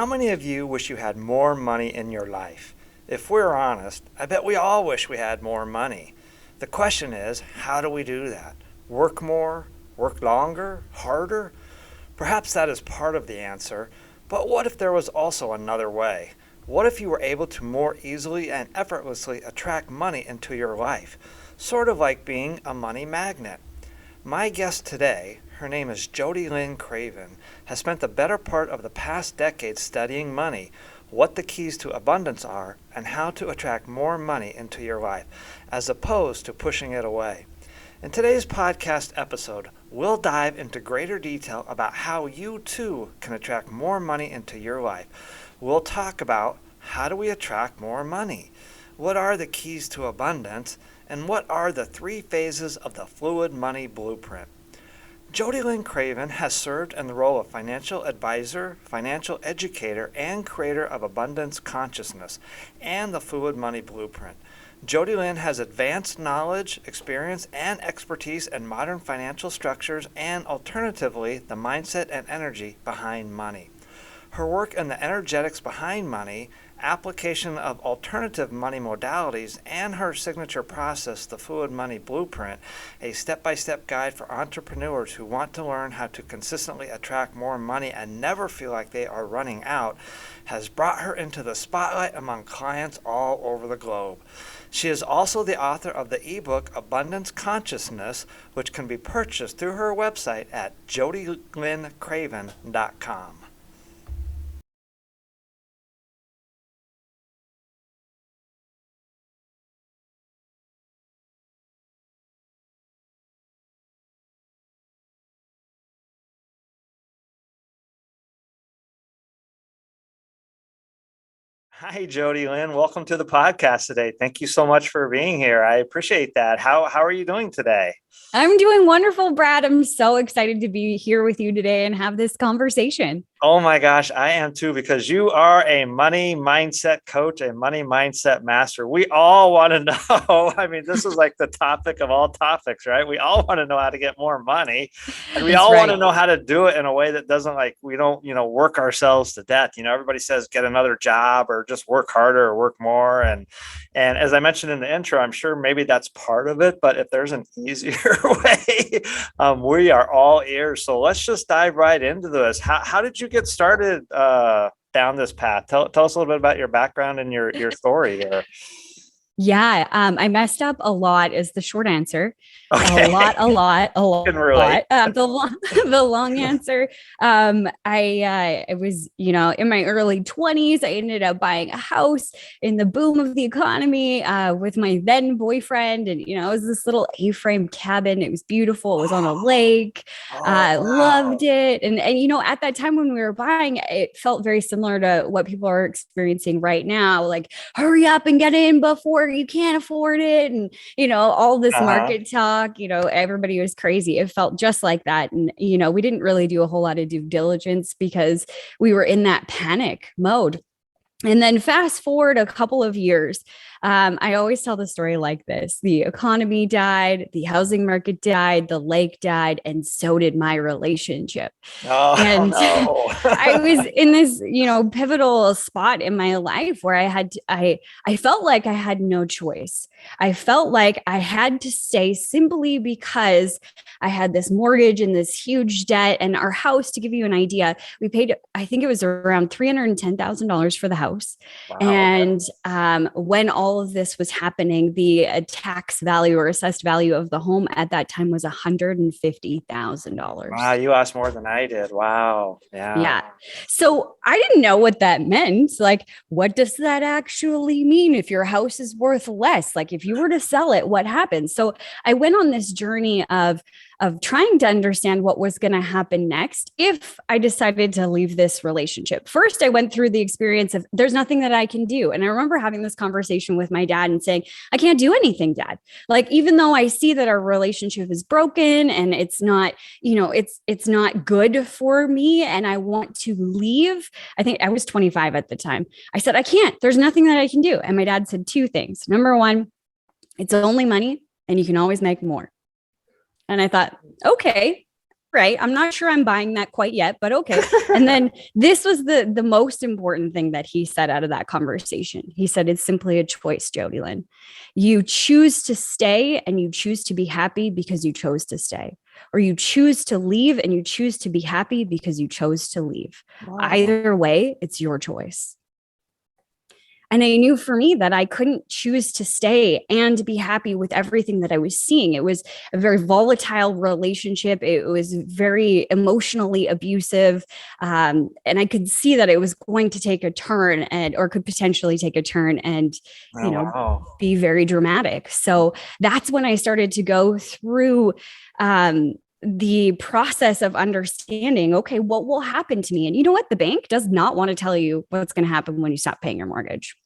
How many of you wish you had more money in your life? If we're honest, I bet we all wish we had more money. The question is, how do we do that? Work more? Work longer? Harder? Perhaps that is part of the answer, but what if there was also another way? What if you were able to more easily and effortlessly attract money into your life? Sort of like being a money magnet. My guest today, her name is Jodielynn Craven, has spent the better part of the past decade studying money, what the keys to abundance are, and how to attract more money into your life, as opposed to pushing it away. In today's podcast episode, we'll dive into greater detail about how you too can attract more money into your life. We'll talk about how do we attract more money, what are the keys to abundance, and what are the 3 phases of the fluid money blueprint. Jodielynn Craven has served in the role of financial advisor, financial educator, and creator of Abundance Consciousness and the Fluid Money Blueprint. Jodielynn has advanced knowledge, experience, and expertise in modern financial structures and, alternatively, the mindset and energy behind money. Her work in the energetics behind money, application of alternative money modalities, and her signature process, the Fluid Money Blueprint, a step-by-step guide for entrepreneurs who want to learn how to consistently attract more money and never feel like they are running out, has brought her into the spotlight among clients all over the globe. She is also the author of the ebook Abundance Consciousness, which can be purchased through her website at jodelyncraven.com. Hi, Jodielynn. Welcome to the podcast today. Thank you so much for being here. I appreciate that. How are you doing today? I'm doing wonderful, Brad. I'm so excited to be here with you today and have this conversation. Oh my gosh, I am too, because you are a money mindset coach, a money mindset master. We all want to know. I mean, this is like the topic of all topics, right? We all want to know how to get more money, and we That's all want to right. know how to do it in a way that doesn't we don't, work ourselves to death. Everybody says get another job or just work harder or work more. And as I mentioned in the intro, I'm sure maybe that's part of it, but if there's an easier way, we are all ears. So let's just dive right into this. How did you get started down this path? Tell us a little bit about your background and your story there. Yeah, I messed up a lot is the short answer. Okay. A lot, a Can relate. lot. The long answer. I was, in my early 20s. I ended up buying a house in the boom of the economy with my then boyfriend, and it was this little A-frame cabin. It was beautiful. It was on a lake. Oh, I wow. loved it, and at that time when we were buying, it felt very similar to what people are experiencing right now. Like, hurry up and get in before you can't afford it, and all this Uh-huh. market talk. Everybody was crazy. It felt just like that, and we didn't really do a whole lot of due diligence because we were in that panic mode. And then fast forward a couple of years, I always tell the story like this: the economy died, the housing market died, the lake died, and so did my relationship. Oh, And I no. was in this, pivotal spot in my life where I felt like I had no choice. I felt like I had to stay simply because I had this mortgage and this huge debt. And our house, to give you an idea, we paid, I think it was around $310,000 for the house. Wow. Okay. And when all of this was happening, the tax value or assessed value of the home at that time was Wow, $150,000. you asked more than I did. Wow. Yeah. Yeah. So I didn't know what that meant. Like, what does that actually mean if your house is worth less? Like, if you were to sell it, what happens? So I went on this journey of trying to understand what was going to happen next if I decided to leave this relationship. First, I went through the experience of there's nothing that I can do. And I remember having this conversation with my dad and saying, I can't do anything, Dad. Like, even though I see that our relationship is broken and it's not, it's not good for me and I want to leave. I think I was 25 at the time. I said, I can't. There's nothing that I can do. And my dad said 2 things. Number one, it's only money and you can always make more. And I thought, okay, right. I'm not sure I'm buying that quite yet, but okay. And then this was the most important thing that he said out of that conversation. He said, it's simply a choice, Jodielynn. You choose to stay and you choose to be happy because you chose to stay, or you choose to leave and you choose to be happy because you chose to leave. Wow. Either way, it's your choice. And I knew for me that I couldn't choose to stay and be happy with everything that I was seeing. It was a very volatile relationship. It was very emotionally abusive. And I could see that it was going to take a turn or could potentially take a turn and, wow. be very dramatic. So that's when I started to go through, the process of understanding, okay, what will happen to me? And you know what? The bank does not want to tell you what's going to happen when you stop paying your mortgage.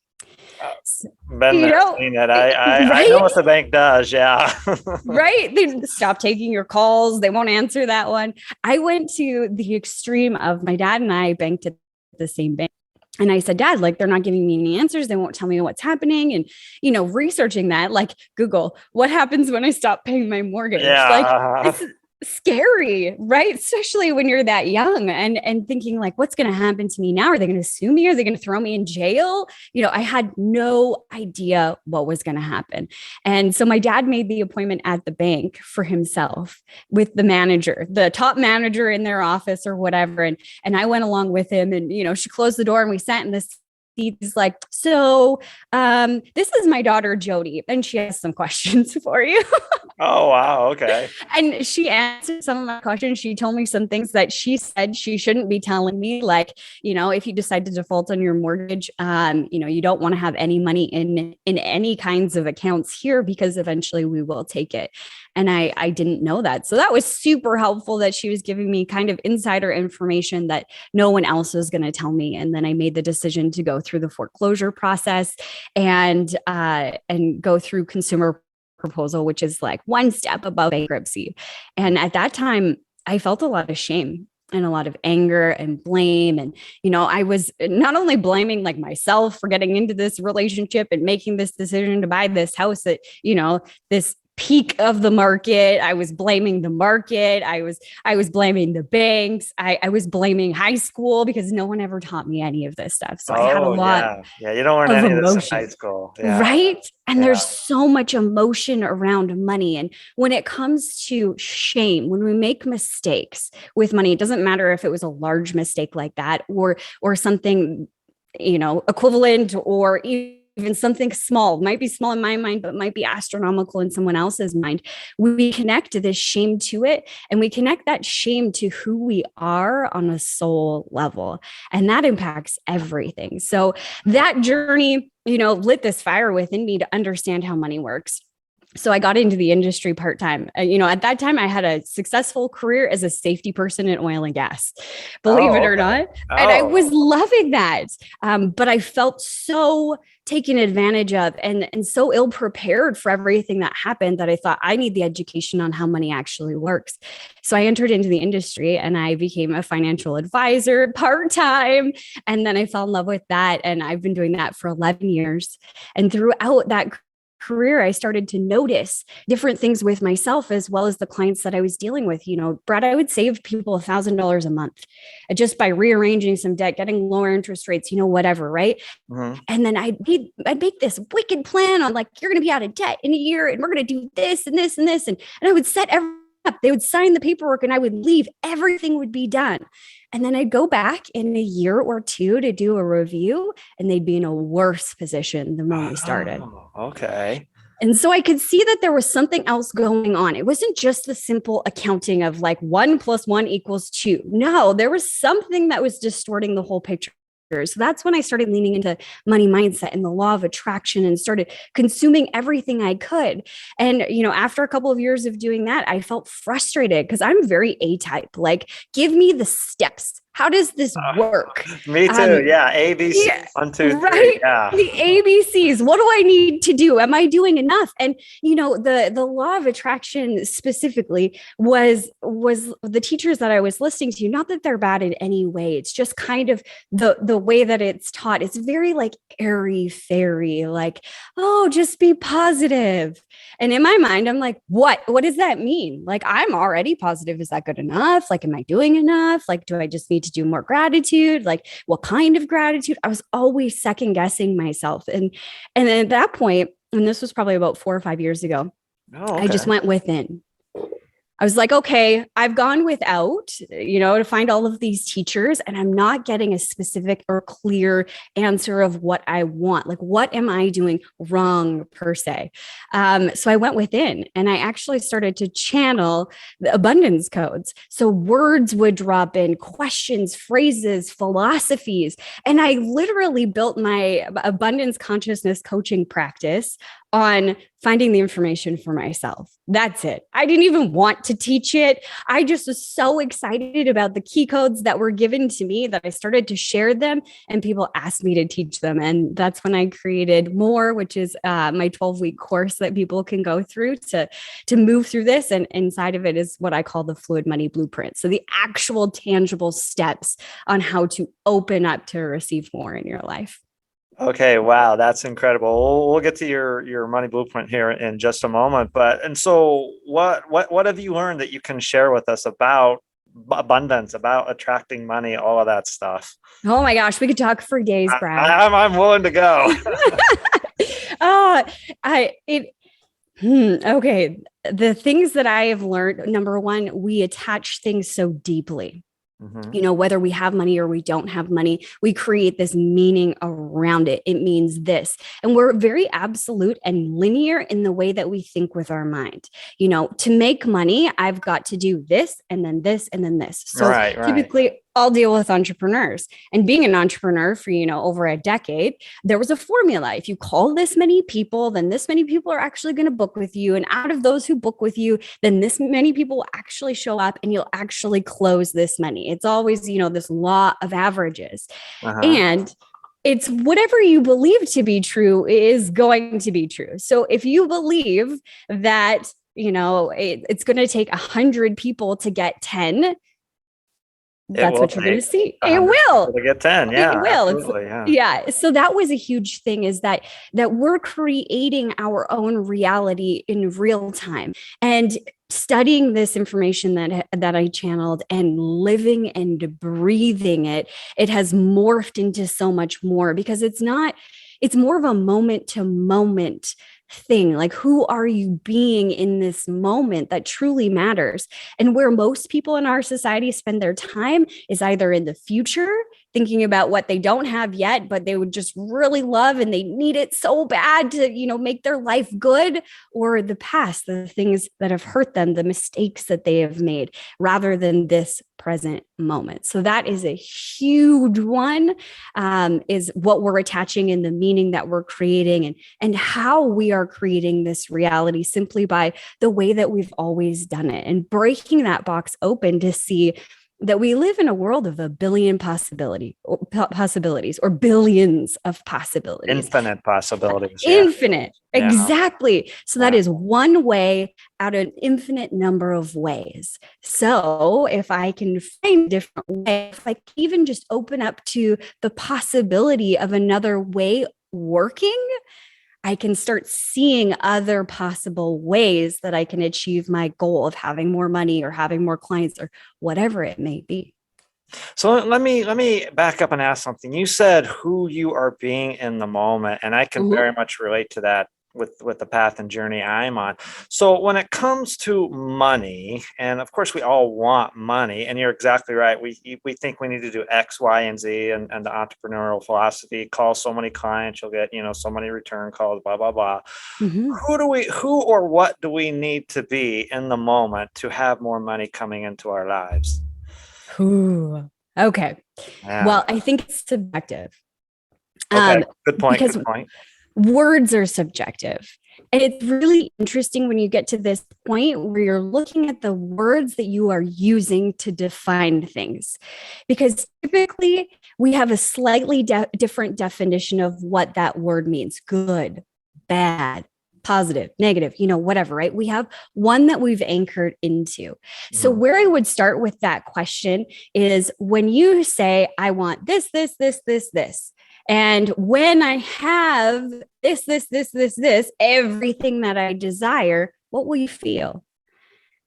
Been there, seen it. I know what the bank does. Yeah. Right. They stop taking your calls. They won't answer that one. I went to the extreme of my dad and I banked at the same bank. And I said, Dad, like, they're not giving me any answers. They won't tell me what's happening. And, researching that, like, Google, what happens when I stop paying my mortgage? Yeah. Like, it's scary, right? Especially when you're that young and thinking like, what's going to happen to me now? Are they going to sue me? Are they going to throw me in jail? I had no idea what was going to happen. And so my dad made the appointment at the bank for himself with the manager, the top manager in their office or whatever. And I went along with him and, she closed the door and we sat in this. He's like, so this is my daughter, Jody, and she has some questions for you. Oh, wow. Okay. And she answered some of my questions. She told me some things that she said she shouldn't be telling me. Like, if you decide to default on your mortgage, you don't want to have any money in any kinds of accounts here because eventually we will take it. And I didn't know that. So that was super helpful that she was giving me kind of insider information that no one else was going to tell me. And then I made the decision to go through the foreclosure process and go through consumer proposal, which is like one step above bankruptcy. And at that time, I felt a lot of shame and a lot of anger and blame. And, I was not only blaming like myself for getting into this relationship and making this decision to buy this house at, this peak of the market. I was blaming the market. I was blaming the banks. I was blaming high school because no one ever taught me any of this stuff. So I had a lot yeah. You don't learn any of this in high school. Yeah. Right. And there's so much emotion around money. And when it comes to shame, when we make mistakes with money, it doesn't matter if it was a large mistake like that or something, equivalent or even something small, might be small in my mind, but might be astronomical in someone else's mind. We connect this shame to it, and we connect that shame to who we are on a soul level. And that impacts everything. So that journey, lit this fire within me to understand how money works. So I got into the industry part-time. At that time I had a successful career as a safety person in oil and gas, believe it or not. And I was loving that. But I felt so taken advantage of and so ill prepared for everything that happened that I thought I need the education on how money actually works. So I entered into the industry and I became a financial advisor part-time. And then I fell in love with that. And I've been doing that for 11 years. And throughout that career, I started to notice different things with myself as well as the clients that I was dealing with. Brad, I would save people $1,000 a month just by rearranging some debt, getting lower interest rates, whatever. Right. Mm-hmm. And then I'd make this wicked plan on like, you're going to be out of debt in a year and we're going to do this and this and this. And I would set everything up. They would sign the paperwork and I would leave. Everything would be done. And then I'd go back in a year or two to do a review and they'd be in a worse position than when we started. Okay. And so I could see that there was something else going on. It wasn't just the simple accounting of like 1 + 1 = 2. No, there was something that was distorting the whole picture. So that's when I started leaning into money mindset and the law of attraction and started consuming everything I could. And, after a couple of years of doing that, I felt frustrated because I'm very A-type. Like, give me the steps. How does this work? Me too. Yeah. ABC. Yeah, 1, 2, 3. right. Yeah. The ABCs. What do I need to do? Am I doing enough? And the law of attraction specifically was the teachers that I was listening to. Not that they're bad in any way. It's just kind of the way that it's taught. It's very like airy fairy, like, oh, just be positive. And in my mind, I'm like, what? What does that mean? Like, I'm already positive. Is that good enough? Like, am I doing enough? Like, do I just need to do more gratitude? Like, what kind of gratitude? I was always second guessing myself. And then at that point, and this was probably about 4 or 5 years ago, Oh, okay. I just went within. I was like, okay, I've gone without, to find all of these teachers, and I'm not getting a specific or clear answer of what I want. Like, what am I doing wrong per se? So I went within and I actually started to channel the abundance codes. So words would drop in, questions, phrases, philosophies. And I literally built my abundance consciousness coaching practice on finding the information for myself. That's it. I didn't even want to teach it. I just was so excited about the key codes that were given to me that I started to share them, and people asked me to teach them. And that's when I created More, which is my 12-week course that people can go through to move through this. And inside of it is what I call the Fluid Money Blueprint. So the actual tangible steps on how to open up to receive more in your life. Okay, wow, that's incredible. We'll get to your money blueprint here in just a moment. And so what have you learned that you can share with us about abundance, about attracting money, all of that stuff? Oh my gosh, we could talk for days, Brad. I'm willing to go. Okay. The things that I have learned, number one, we attach things so deeply. Mm-hmm. Whether we have money or we don't have money, we create this meaning around it. It means this. And we're very absolute and linear in the way that we think with our mind. To make money, I've got to do this and then this and then this. So right. Typically I'll deal with entrepreneurs, and being an entrepreneur for, over a decade, there was a formula. If you call this many people, then this many people are actually going to book with you. And out of those who book with you, then this many people will actually show up and you'll actually close this money. It's always, this law of averages. Uh-huh. And it's whatever you believe to be true is going to be true. So if you believe that, it's going to take 100 people to get 10, that's what you're going to see. It will. To get 10. Yeah. It will. Yeah. So that was a huge thing, is that we're creating our own reality in real time, and studying this information that I channeled and living and breathing it has morphed into so much more, because it's more of a moment to moment thing. Like, who are you being in this moment that truly matters? And where most people in our society spend their time is either in the future, thinking about what they don't have yet, but they would just really love and they need it so bad to, make their life good, or the past, the things that have hurt them, the mistakes that they have made, rather than this present moment. So that is a huge one, is what we're attaching in the meaning that we're creating, and how we are creating this reality simply by the way that we've always done it, and breaking that box open to see that we live in a world of a billion possibilities, or billions of possibilities. Infinite possibilities. Infinite. Yeah. Exactly. So Yeah. That is one way out of an infinite number of ways. So if I can find a different way, if I can even just open up to the possibility of another way working, I can start seeing other possible ways that I can achieve my goal of having more money or having more clients or whatever it may be. So let me back up and ask something. You said who you are being in the moment, and I can very much relate to that with the path and journey I'm on. So when it comes to money, and of course we all want money, and you're exactly right. We think we need to do X, Y, and Z, and the entrepreneurial philosophy, call so many clients, you'll get, so many return calls, blah, blah, blah. Mm-hmm. Who or what do we need to be in the moment to have more money coming into our lives? Ooh, okay. Yeah. Well, I think it's subjective. Okay. Good point. Words are subjective. And it's really interesting when you get to this point where you're looking at the words that you are using to define things, because typically we have a slightly different definition of what that word means: good, bad, positive, negative, whatever, right? We have one that we've anchored into. So where I would start with that question is when you say, I want this, and when I have this, everything that I desire, what will you feel?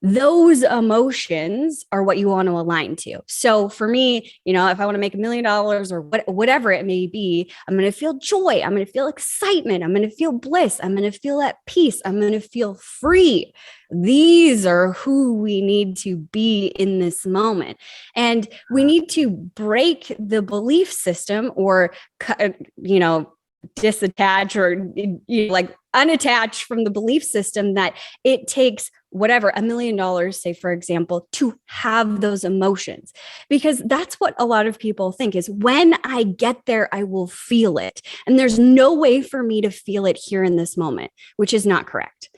Those emotions are what you want to align to. So for me, if I want to make $1 million or whatever it may be, I'm going to feel joy. I'm going to feel excitement. I'm going to feel bliss. I'm going to feel at peace. I'm going to feel free. These are who we need to be in this moment. And we need to break the belief system or, disattach or like unattach from the belief system that it takes whatever, $1 million, say, for example, to have those emotions. Because that's what a lot of people think is when I get there, I will feel it. And there's no way for me to feel it here in this moment, which is not correct.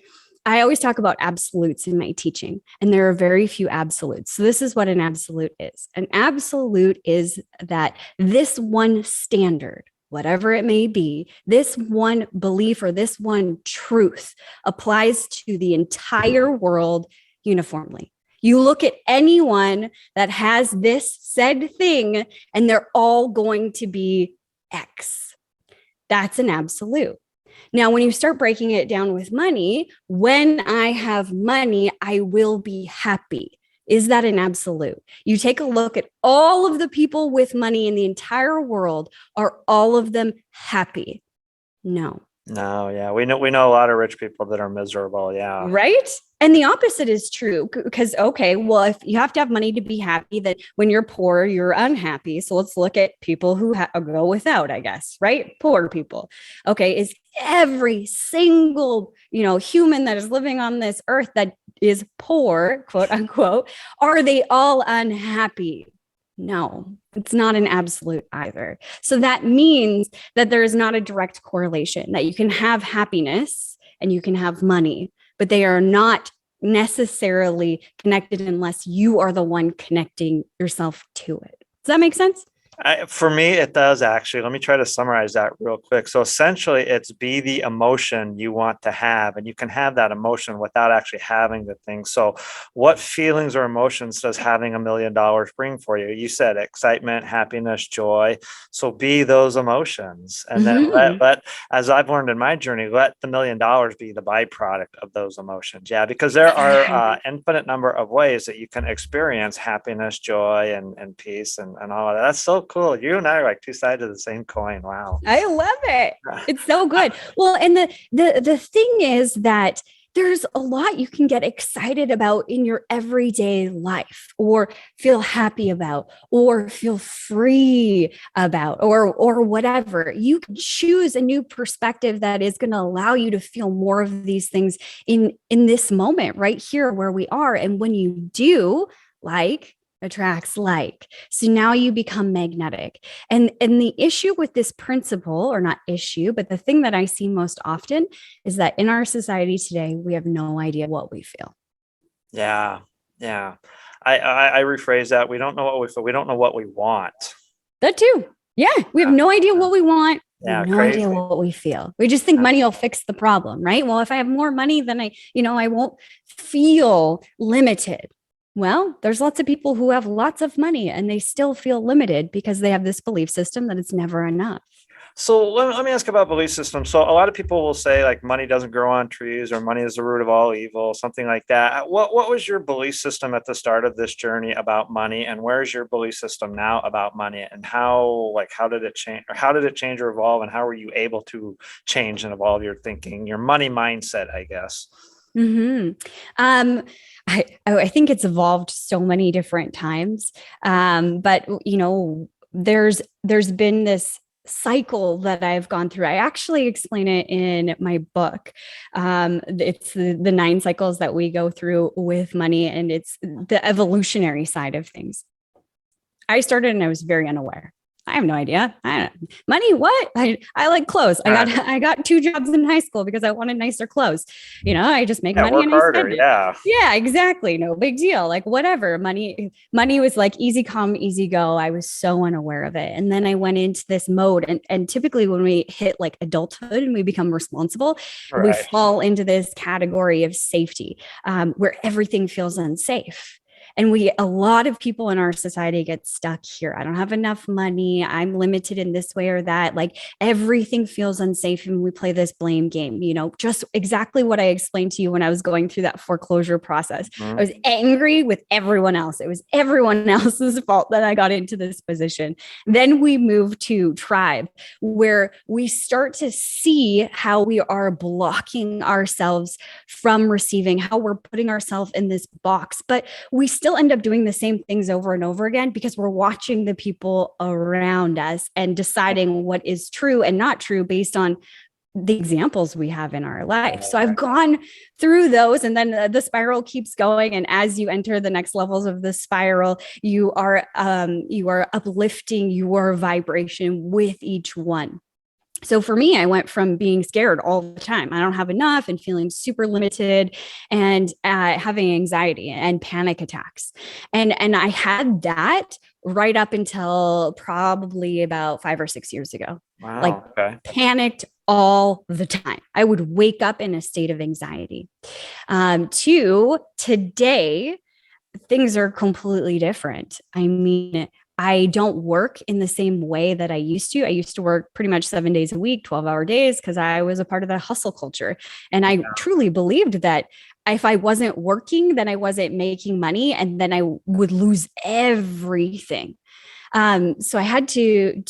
I always talk about absolutes in my teaching, and there are very few absolutes. So this is what an absolute is. An absolute is that this one standard, whatever it may be, this one belief or this one truth applies to the entire world uniformly. You look at anyone that has this said thing, and they're all going to be X. That's an absolute. Now, when you start breaking it down with money, when I have money, I will be happy. Is that an absolute? You take a look at all of the people with money in the entire world. Are all of them happy? No. No, yeah. We know a lot of rich people that are miserable. Yeah. Right? And the opposite is true because, okay, well, if you have to have money to be happy, that when you're poor, you're unhappy. So let's look at people who go without, I guess, right? Poor people. Okay. Is every single, human that is living on this earth that is poor, quote unquote, are they all unhappy? No, it's not an absolute either. So that means that there is not a direct correlation, that you can have happiness and you can have money, but they are not necessarily connected unless you are the one connecting yourself to it. Does that make sense? For me, it does actually. Let me try to summarize that real quick. So essentially, it's be the emotion you want to have, and you can have that emotion without actually having the thing. So what feelings or emotions does having $1 million bring for you? You said excitement, happiness, joy. So be those emotions. And then let, as I've learned in my journey, let the $1 million be the byproduct of those emotions. Yeah, because there are infinite number of ways that you can experience happiness, joy, and peace and all of that. That's so cool. You and I are like two sides of the same coin. Wow. I love it. It's so good. Well, and the thing is that there's a lot you can get excited about in your everyday life, or feel happy about, or feel free about, or whatever. You can choose a new perspective that is going to allow you to feel more of these things in this moment right here where we are. And when you do, like, attracts like. So now you become magnetic. And the issue with this principle, or not issue, but the thing that I see most often is that in our society today, we have no idea what we feel. Yeah. Yeah. I rephrase that. We don't know what we feel. We don't know what we want. That too. Yeah. We have no idea what we want. Yeah, no idea what we feel. We just think money will fix the problem, right? Well, if I have more money, then I won't feel limited. Well, there's lots of people who have lots of money and they still feel limited because they have this belief system that it's never enough. So let me ask about belief systems. So a lot of people will say like money doesn't grow on trees, or money is the root of all evil, something like that. What was your belief system at the start of this journey about money, and where's your belief system now about money, and how did it change, or how did it change or evolve, and how were you able to change and evolve your thinking, your money mindset, I guess? I think it's evolved so many different times. But there's been this cycle that I've gone through. I actually explain it in my book. It's the 9 cycles that we go through with money, and it's the evolutionary side of things. I started and I was very unaware. I have no idea. Money, what? I like clothes. I got 2 jobs in high school because I wanted nicer clothes. I just make money work and I harder. spend it. Yeah. Yeah, exactly. No big deal. Like whatever. Money was like easy come, easy go. I was so unaware of it. And then I went into this mode. And typically when we hit like adulthood and we become responsible, we Right. fall into this category of safety, where everything feels unsafe. And a lot of people in our society get stuck here. I don't have enough money. I'm limited in this way or that. Like everything feels unsafe. And we play this blame game, just exactly what I explained to you when I was going through that foreclosure process. I was angry with everyone else. It was everyone else's fault that I got into this position. Then we move to tribe, where we start to see how we are blocking ourselves from receiving, how we're putting ourselves in this box. But we still end up doing the same things over and over again because we're watching the people around us and deciding what is true and not true based on the examples we have in our life. So I've gone through those, and then the spiral keeps going. And as you enter the next levels of the spiral, you are uplifting your vibration with each one. So for me, I went from being scared all the time, I don't have enough, and feeling super limited, and having anxiety and panic attacks. And I had that right up until probably about 5 or 6 years ago. Wow. Like panicked all the time. I would wake up in a state of anxiety. To today, things are completely different. I mean, I don't work in the same way that I used to. I used to work pretty much 7 days a week, 12-hour days, because I was a part of that hustle culture. And I truly believed that if I wasn't working, then I wasn't making money, and then I would lose everything. So I had to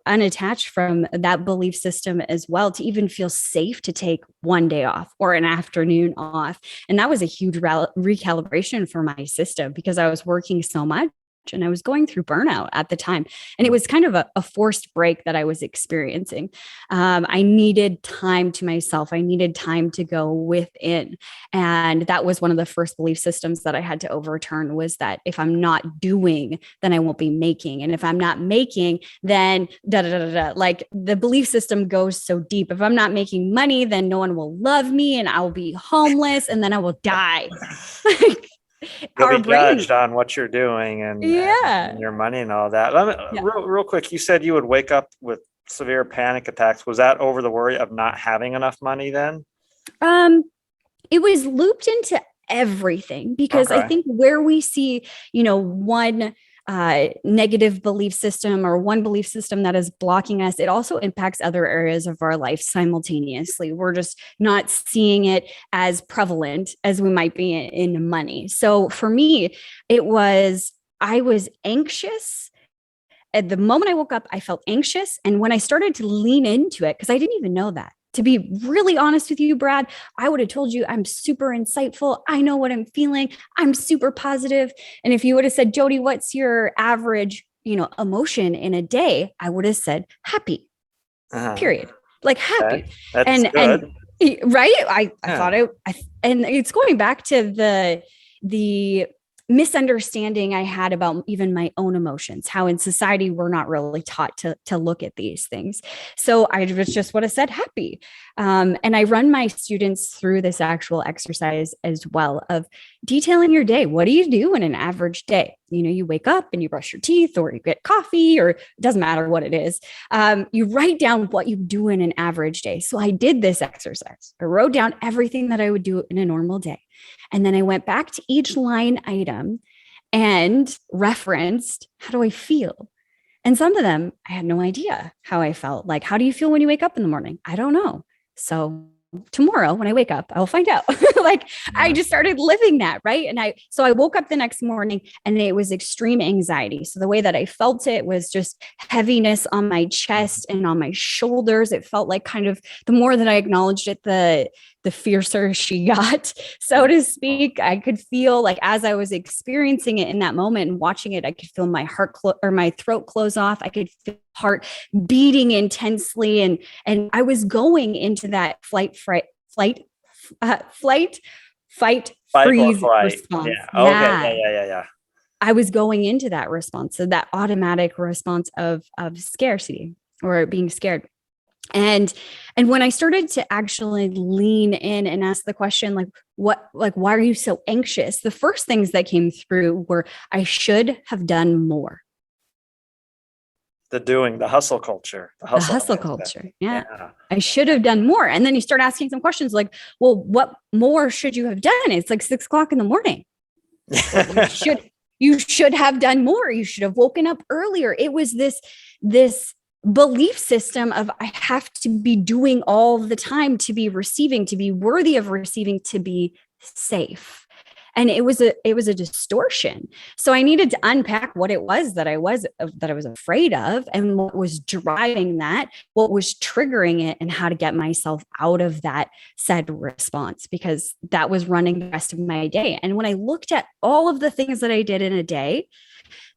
unattach from that belief system as well, to even feel safe to take one day off or an afternoon off. And that was a huge recalibration for my system, because I was working so much and I was going through burnout at the time. And it was kind of a forced break that I was experiencing. I needed time to myself. I needed time to go within. And that was one of the first belief systems that I had to overturn, was that if I'm not doing, then I won't be making. And if I'm not making, then da da da da. Like the belief system goes so deep. If I'm not making money, then no one will love me and I'll be homeless and then I will die. You'll be judged on what you're doing and your money and all that. Real quick, you said you would wake up with severe panic attacks. Was that over the worry of not having enough money then? It was looped into everything, because I think where we see, one negative belief system or one belief system that is blocking us, it also impacts other areas of our life simultaneously. We're just not seeing it as prevalent as we might be in money. So for me, I was anxious. At the moment I woke up, I felt anxious. And when I started to lean into it, because I didn't even know that. To be really honest with you, Brad, I would have told you I'm super insightful. I know what I'm feeling. I'm super positive. And if you would have said, Jodi, what's your average, emotion in a day? I would have said happy, period. Like happy. That's good. And right. I thought and it's going back to the misunderstanding I had about even my own emotions, how in society we're not really taught to look at these things. So I just would have said happy. And I run my students through this actual exercise as well of detailing your day. What do you do in an average day? You wake up and you brush your teeth, or you get coffee, or it doesn't matter what it is. You write down what you do in an average day. So I did this exercise. I wrote down everything that I would do in a normal day. And then I went back to each line item and referenced, how do I feel? And some of them, I had no idea how I felt. Like, how do you feel when you wake up in the morning? I don't know. So tomorrow when I wake up, I'll find out. I just started living that. Right. And I woke up the next morning and it was extreme anxiety. So the way that I felt it was just heaviness on my chest and on my shoulders. It felt like kind of the more that I acknowledged it, the fiercer she got, so to speak. I could feel like as I was experiencing it in that moment and watching it, I could feel my heart or my throat close off. I could feel heart beating intensely. And I was going into that fight, freeze response. Yeah. Okay. Yeah. I was going into that response, so that automatic response of scarcity or being scared. And when I started to actually lean in and ask the question, why are you so anxious? The first things that came through were, I should have done more. The hustle culture, the hustle mindset. culture. Yeah. I should have done more. And then you start asking some questions like, well, what more should you have done? It's like 6:00 in the morning. Well, you should have done more. You should have woken up earlier. It was this belief system of, I have to be doing all the time to be receiving, to be worthy of receiving, to be safe. And it was a distortion. So I needed to unpack what it was that I was afraid of, and what was driving that, what was triggering it, and how to get myself out of that said response, because that was running the rest of my day. And when I looked at all of the things that I did in a day,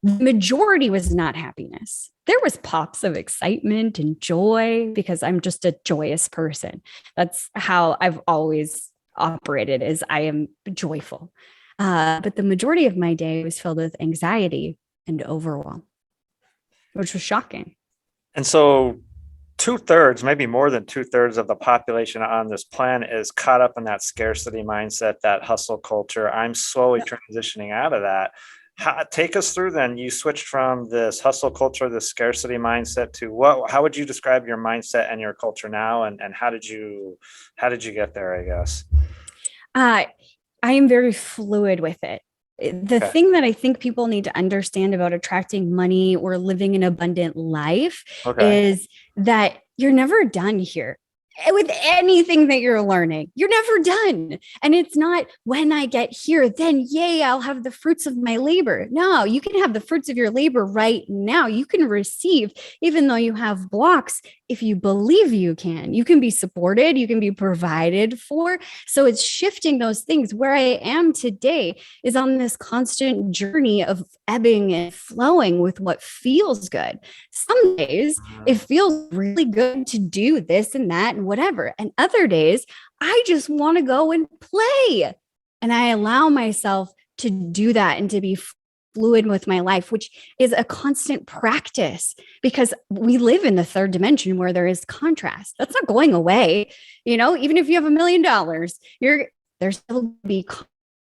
the majority was not happiness. There was pops of excitement and joy, because I'm just a joyous person. That's how I've always operated, is I am joyful. But the majority of my day was filled with anxiety and overwhelm, which was shocking. And so 2/3, maybe more than 2/3 of the population on this planet is caught up in that scarcity mindset, that hustle culture. I'm slowly transitioning out of that. Take us through then. You switched from this hustle culture, this scarcity mindset, to how would you describe your mindset and your culture now? And how did you get there, I guess? I am very fluid with it. The thing that I think people need to understand about attracting money or living an abundant life is that you're never done here. With anything that you're learning, you're never done. And it's not, when I get here, then yay, I'll have the fruits of my labor. No, you can have the fruits of your labor right now. You can receive, even though you have blocks, if you believe you can. You can be supported, you can be provided for. So it's shifting those things. Where I am today is on this constant journey of ebbing and flowing with what feels good. Some days it feels really good to do this and that and whatever. And other days, I just want to go and play. And I allow myself to do that and to be fluid with my life, which is a constant practice, because we live in the third dimension where there is contrast. That's not going away. Even if you have $1 million, there's still be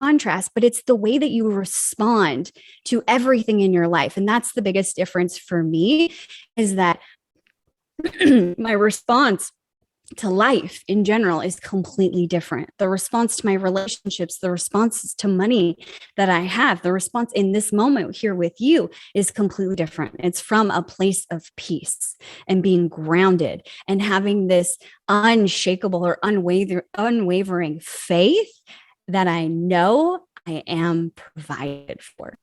contrast, but it's the way that you respond to everything in your life. And that's the biggest difference for me, is that my response to life in general is completely different. The response to my relationships, the responses to money that I have, the response in this moment here with you is completely different. It's from a place of peace and being grounded and having this unshakable or unwavering faith that I know I am provided for.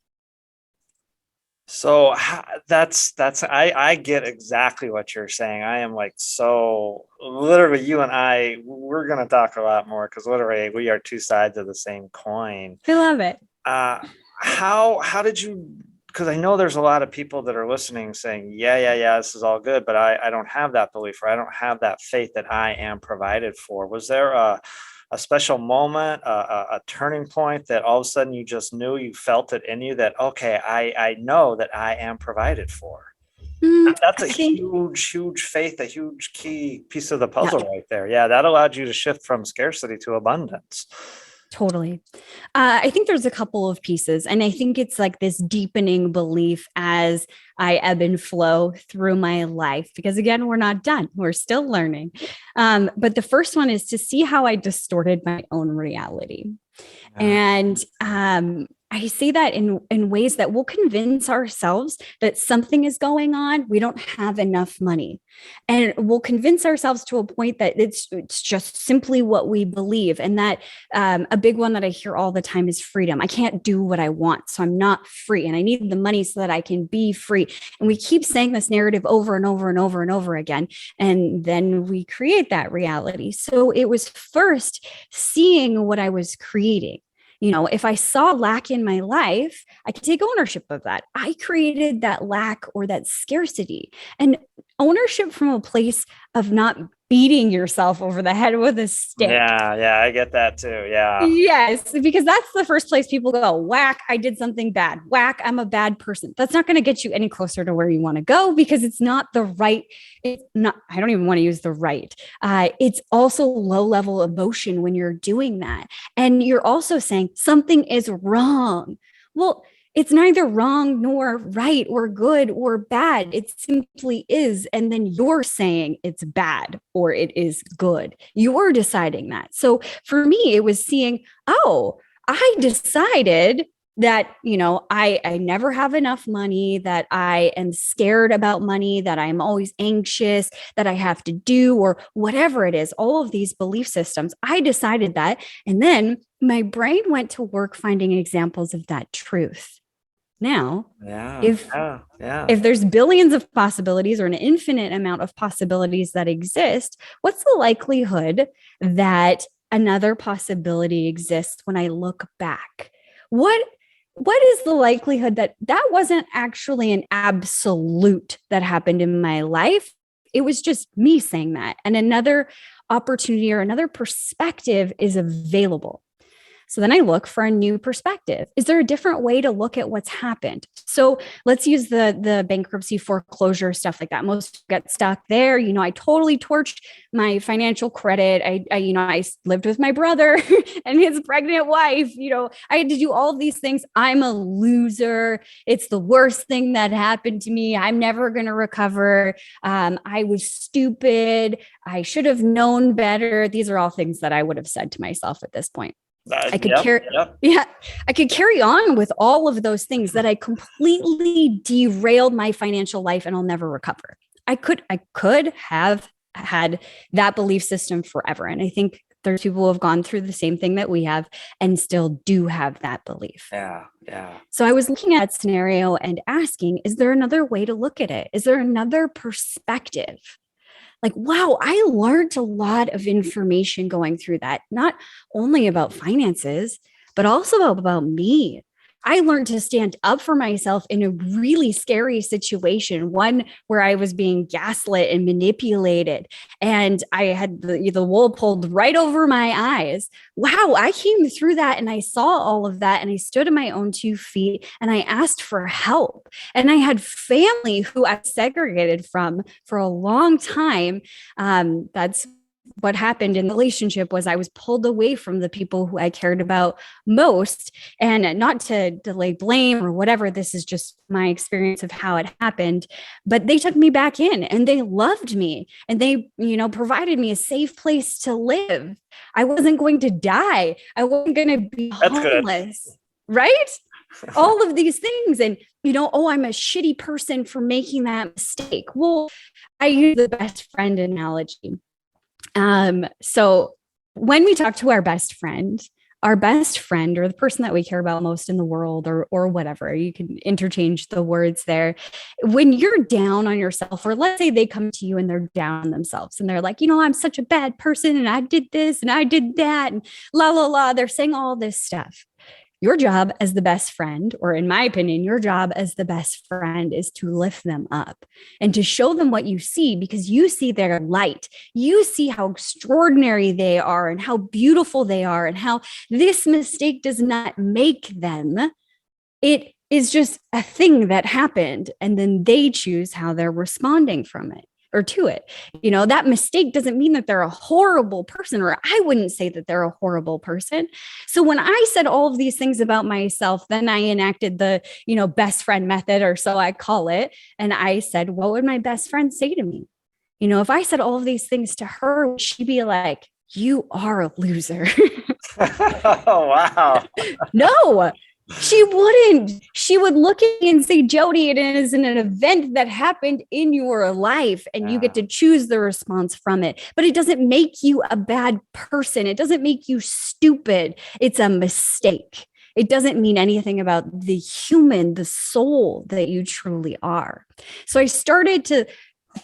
So I get exactly what you're saying. I am so literally, you and we're going to talk a lot more, because literally we are two sides of the same coin. I love it. How did you, because I know there's a lot of people that are listening saying, yeah, this is all good, but I don't have that belief, or I don't have that faith that I am provided for. Was there a special moment, a turning point that all of a sudden you just knew, you felt it in you that, okay, I know that I am provided for? That's a huge faith, a huge key piece of the puzzle right there. Yeah, that allowed you to shift from scarcity to abundance. Totally. I think there's a couple of pieces, and I think it's like this deepening belief as I ebb and flow through my life, because again, we're not done. We're still learning. But the first one is to see how I distorted my own reality. And I say that in ways that we'll convince ourselves that something is going on. We don't have enough money, and we'll convince ourselves to a point that it's just simply what we believe. And that a big one that I hear all the time is freedom. I can't do what I want, so I'm not free, and I need the money so that I can be free. And we keep saying this narrative over and over and over and over again, and then we create that reality. So it was first seeing what I was creating. If I saw lack in my life, I could take ownership of that. I created that lack or that scarcity, and ownership from a place of not beating yourself over the head with a stick. Yeah, I get that too. Yeah. Yes, because that's the first place people go, whack, I did something bad. Whack, I'm a bad person. That's not going to get you any closer to where you want to go because it's not the right. It's not, I don't even want to use the right. It's also low level emotion when you're doing that. And you're also saying something is wrong. Well, it's neither wrong nor right or good or bad. It simply is. And then you're saying it's bad or it is good. You're deciding that. So for me, it was seeing, oh, I decided that, I never have enough money, that I am scared about money, that I'm always anxious, that I have to do, or whatever it is, all of these belief systems. I decided that. And then my brain went to work finding examples of that truth. Now, if there's billions of possibilities or an infinite amount of possibilities that exist, what's the likelihood that another possibility exists when I look back? What is the likelihood that that wasn't actually an absolute that happened in my life? It was just me saying that, and another opportunity or another perspective is available. So then I look for a new perspective. Is there a different way to look at what's happened? So let's use the bankruptcy, foreclosure, stuff like that. Most get stuck there. I totally torched my financial credit. I lived with my brother and his pregnant wife. I had to do all of these things. I'm a loser. It's the worst thing that happened to me. I'm never going to recover. I was stupid. I should have known better. These are all things that I would have said to myself at this point. I could I could carry on with all of those things that I completely derailed my financial life and I'll never recover. I could have had that belief system forever. And I think there's people who have gone through the same thing that we have and still do have that belief. Yeah. So I was looking at that scenario and asking, is there another way to look at it? Is there another perspective? Like, wow, I learned a lot of information going through that, not only about finances, but also about me. I learned to stand up for myself in a really scary situation, one where I was being gaslit and manipulated, and I had the wool pulled right over my eyes. Wow, I came through that and I saw all of that and I stood on my own 2 feet and I asked for help. And I had family who I segregated from for a long time. That's what happened in the relationship was I was pulled away from the people who I cared about most. And not to delay blame or whatever, this is just my experience of how it happened. But they took me back in and they loved me and they, provided me a safe place to live. I wasn't going to die. I wasn't going to be homeless, right? All of these things. And, I'm a shitty person for making that mistake. Well, I use the best friend analogy. So when we talk to our best friend or the person that we care about most in the world or whatever, you can interchange the words there. When you're down on yourself, or let's say they come to you and they're down on themselves and they're like, I'm such a bad person and I did this and I did that and la, la, la, they're saying all this stuff. Your job as the best friend, or in my opinion, your job as the best friend is to lift them up and to show them what you see, because you see their light. You see how extraordinary they are and how beautiful they are and how this mistake does not make them. It is just a thing that happened. And then they choose how they're responding from it. Or to it. That mistake doesn't mean that they're a horrible person, or I wouldn't say that they're a horrible person. So when I said all of these things about myself, then I enacted the, best friend method, or so I call it. And I said, what would my best friend say to me? If I said all of these things to her, would she be like, you are a loser? Oh, wow. No. She wouldn't. She would look at me and say, Jodi, it is an event that happened in your life and you get to choose the response from it. But it doesn't make you a bad person. It doesn't make you stupid. It's a mistake. It doesn't mean anything about the human, the soul that you truly are. So I started to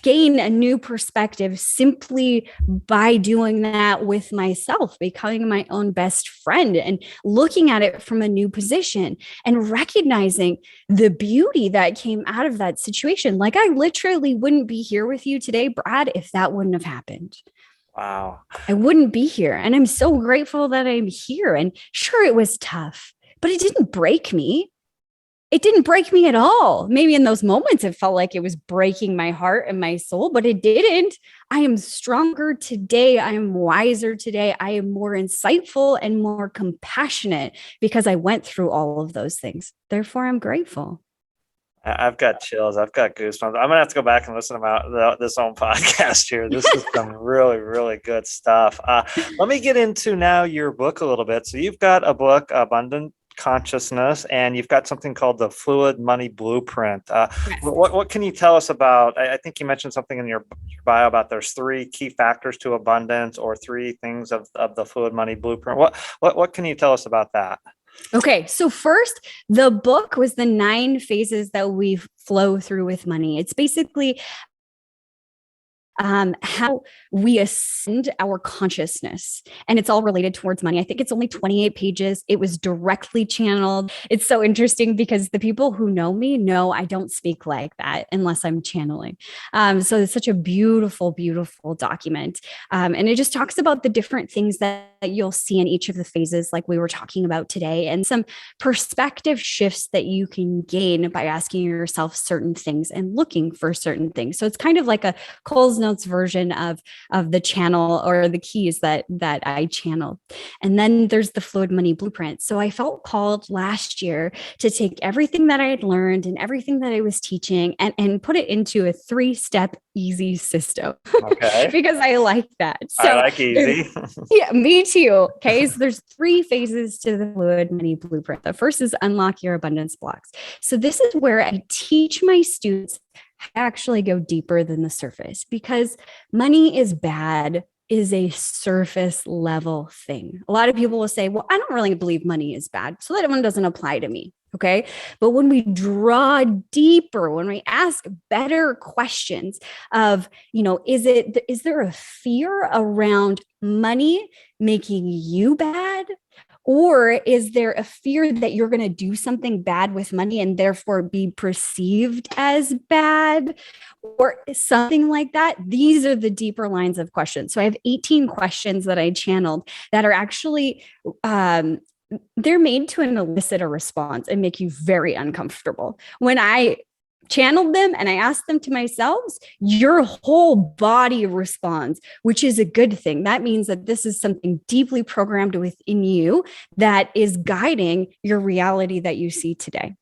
gain a new perspective simply by doing that with myself, becoming my own best friend and looking at it from a new position and recognizing the beauty that came out of that situation. Like, I literally wouldn't be here with you today, Brad, if that wouldn't have happened. Wow. I wouldn't be here. And I'm so grateful that I'm here. And sure, it was tough, but it didn't break me. It didn't break me at all. Maybe in those moments, it felt like it was breaking my heart and my soul, but it didn't. I am stronger today. I am wiser today. I am more insightful and more compassionate because I went through all of those things. Therefore, I'm grateful. I've got chills. I've got goosebumps. I'm gonna have to go back and listen about this own podcast here. This is some really, really good stuff. Let me get into now your book a little bit. So you've got a book, Abundant Consciousness, and you've got something called the Fluid Money Blueprint. Yes. What can you tell us about? I think you mentioned something in your bio about there's 3 key factors to abundance, or 3 things of the Fluid Money Blueprint. What can you tell us about that? Okay, so first, the book was the 9 phases that we flow through with money. It's basically how we ascend our consciousness. And it's all related towards money. I think it's only 28 pages. It was directly channeled. It's so interesting because the people who know me know I don't speak like that unless I'm channeling. So it's such a beautiful, beautiful document. And it just talks about the different things that you'll see in each of the phases, like we were talking about today, and some perspective shifts that you can gain by asking yourself certain things and looking for certain things. So it's kind of like a Cole's Notes version of the channel or the keys that I channeled. And then there's the Fluid Money Blueprint. So I felt called last year to take everything that I had learned and everything that I was teaching and put it into a 3-step easy system. Okay. Because I like that. So I like easy. Yeah, me too. Okay. So there's 3 phases to the Fluid Money Blueprint. The first is unlock your abundance blocks. So this is where I teach my students actually go deeper than the surface, because money is bad is a surface level thing. A lot of people will say, well, I don't really believe money is bad, so that one doesn't apply to me. Okay. But when we draw deeper, when we ask better questions of, is there a fear around money making you bad? Or is there a fear that you're going to do something bad with money and therefore be perceived as bad or something like that? These are the deeper lines of questions. So I have 18 questions that I channeled that are actually, they're made to elicit a response and make you very uncomfortable. When I channeled them and I asked them to myself, your whole body responds, which is a good thing. That means that this is something deeply programmed within you that is guiding your reality that you see today.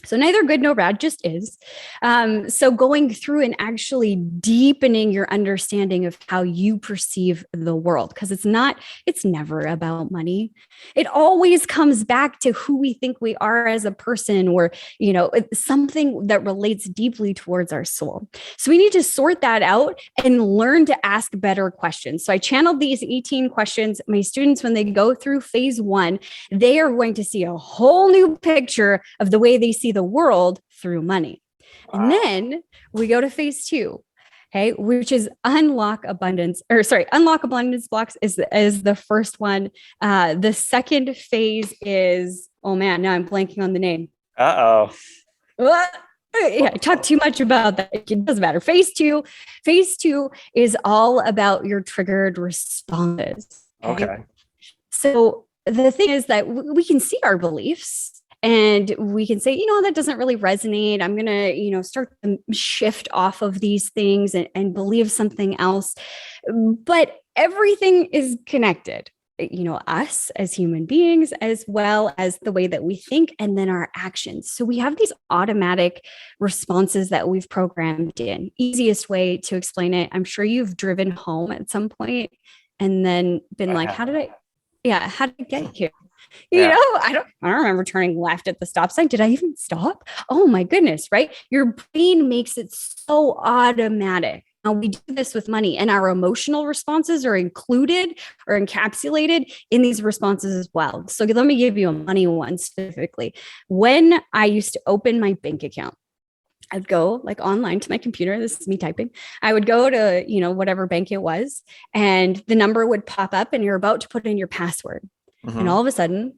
So neither good nor bad, just is. So going through and actually deepening your understanding of how you perceive the world, because it's never about money. It always comes back to who we think we are as a person, or, something that relates deeply towards our soul. So we need to sort that out and learn to ask better questions. So I channeled these 18 questions. My students, when they go through phase 1, they are going to see a whole new picture of the way they see the world through money. Wow. And then we go to phase 2, okay, which is unlock abundance blocks is the first one. The second phase is, oh man, now I'm blanking on the name. Uh-oh. Yeah, I talked too much about that. It doesn't matter. Phase two is all about your triggered responses. Okay. So the thing is that we can see our beliefs and we can say, that doesn't really resonate. I'm going to, start to shift off of these things and believe something else. But everything is connected. Us as human beings, as well as the way that we think, and then our actions. So we have these automatic responses that we've programmed in. Easiest way to explain it, I'm sure you've driven home at some point and then been like, how did I get here? I don't remember turning left at the stop sign. Did I even stop? Oh my goodness, right? Your brain makes it so automatic. Now we do this with money, and our emotional responses are included or encapsulated in these responses as well. So let me give you a money one specifically. When I used to open my bank account, I'd go like online to my computer. This is me typing. I would go to, whatever bank it was, and the number would pop up and you're about to put in your password. And all of a sudden,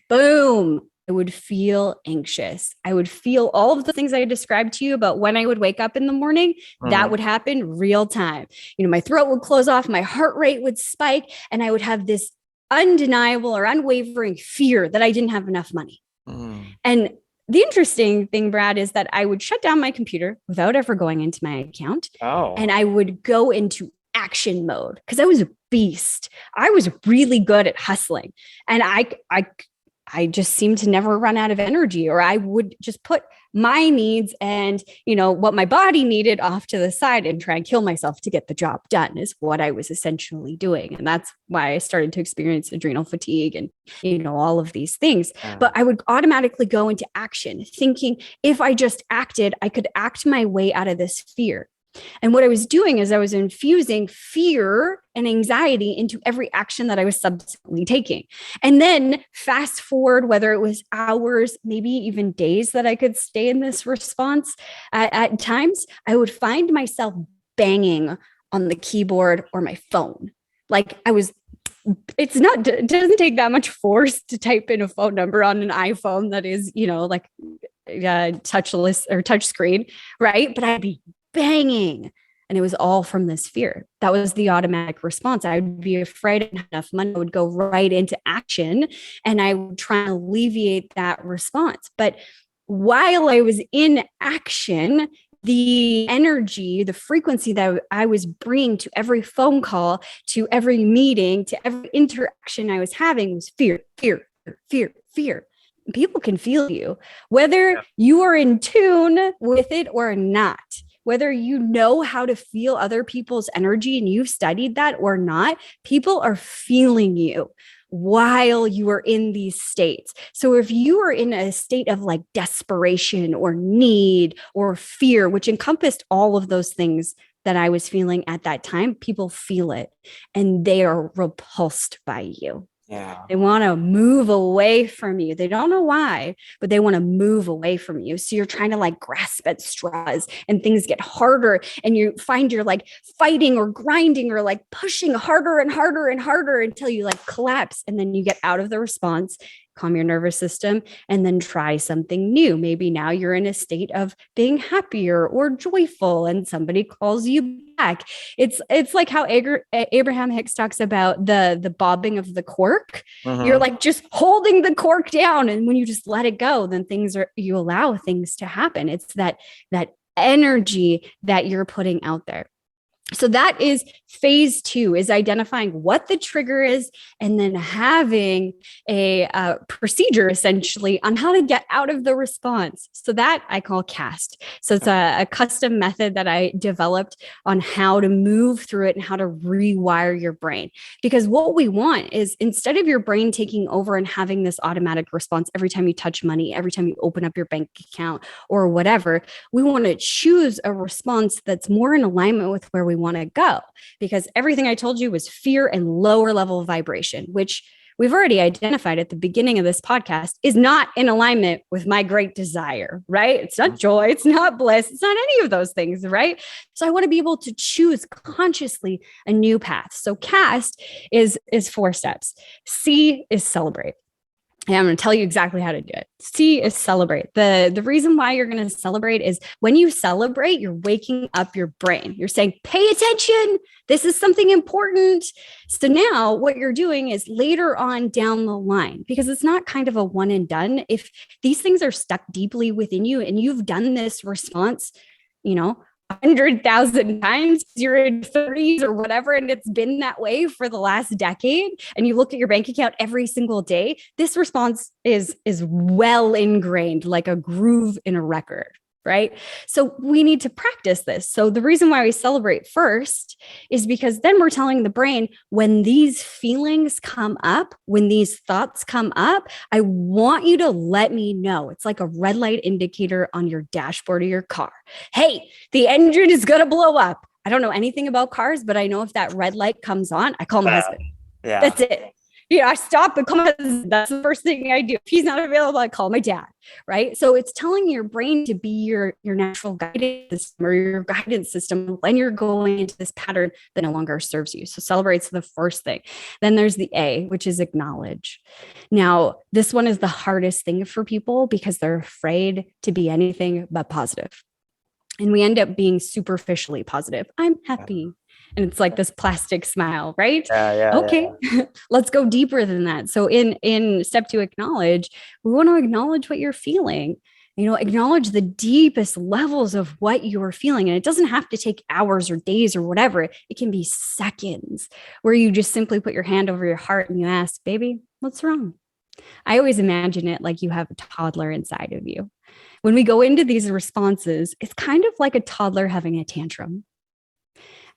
boom, I would feel anxious. I would feel all of the things I described to you about when I would wake up in the morning. That would happen real time. My throat would close off, my heart rate would spike, and I would have this undeniable or unwavering fear that I didn't have enough money. And the interesting thing, Brad, is that I would shut down my computer without ever going into my account. And I would go into action mode because I was a beast. I was really good at hustling. And I just seemed to never run out of energy, or I would just put my needs and, what my body needed off to the side and try and kill myself to get the job done is what I was essentially doing. And that's why I started to experience adrenal fatigue and, all of these things. But I would automatically go into action thinking if I just acted, I could act my way out of this fear. And what I was doing is I was infusing fear and anxiety into every action that I was subsequently taking. And then fast forward, whether it was hours, maybe even days that I could stay in this response, at times, I would find myself banging on the keyboard or my phone. Like it doesn't take that much force to type in a phone number on an iPhone that is, touchless or touch screen, right? But I'd be banging. And it was all from this fear. That was the automatic response. I would be afraid I didn't have enough money. I would go right into action and I would try and alleviate that response. But while I was in action, the energy, the frequency that I was bringing to every phone call, to every meeting, to every interaction I was having was fear, fear, fear, fear. People can feel you, whether you are in tune with it or not. Whether you know how to feel other people's energy and you've studied that or not, people are feeling you while you are in these states. So if you are in a state of like desperation or need or fear, which encompassed all of those things that I was feeling at that time, people feel it and they are repulsed by you. Yeah. They want to move away from you. They don't know why, but they want to move away from you. So you're trying to like grasp at straws and things get harder and you find you're like fighting or grinding or like pushing harder and harder and harder until you like collapse. And then you get out of the response, calm your nervous system, and then try something new. Maybe now you're in a state of being happier or joyful and somebody calls you back. It's like how Abraham Hicks talks about the bobbing of the cork. You're like just holding the cork down. And when you just let it go, then you allow things to happen. It's that energy that you're putting out there. So that is phase 2, is identifying what the trigger is and then having a procedure essentially on how to get out of the response. So that I call CAST. So it's a custom method that I developed on how to move through it and how to rewire your brain. Because what we want is instead of your brain taking over and having this automatic response every time you touch money, every time you open up your bank account or whatever, we want to choose a response that's more in alignment with where we want to go, because everything I told you was fear and lower level vibration, which we've already identified at the beginning of this podcast is not in alignment with my great desire, right? It's not joy. It's not bliss. It's not any of those things, right? So I want to be able to choose consciously a new path. So CAST is 4 steps. C is celebrate. And I'm going to tell you exactly how to do it. C is celebrate. The reason why you're going to celebrate is when you celebrate, you're waking up your brain. You're saying, pay attention. This is something important. So now what you're doing is later on down the line, because it's not kind of a one and done. If these things are stuck deeply within you and you've done this response, 100,000 times, you're in 30s or whatever, and it's been that way for the last decade, and you look at your bank account every single day, this response is well ingrained, like a groove in a record, right? So we need to practice this. So the reason why we celebrate first is because then we're telling the brain, when these feelings come up, when these thoughts come up, I want you to let me know. It's like a red light indicator on your dashboard of your car. Hey, the engine is going to blow up. I don't know anything about cars, but I know if that red light comes on, I call my husband. Yeah. That's it. I stop and come. That's the first thing I do. If he's not available, I call my dad. Right. So it's telling your brain to be your natural guidance system or your guidance system when you're going into this pattern that no longer serves you. So celebrate's the first thing. Then there's the A, which is acknowledge. Now, this one is the hardest thing for people because they're afraid to be anything but positive. And we end up being superficially positive. I'm happy. And it's like this plastic smile, right? Okay, let's go deeper than that. So in step 2, acknowledge, we want to acknowledge what you're feeling. Acknowledge the deepest levels of what you're feeling. And it doesn't have to take hours or days or whatever. It can be seconds where you just simply put your hand over your heart and you ask, baby, what's wrong? I always imagine it like you have a toddler inside of you. When we go into these responses, it's kind of like a toddler having a tantrum.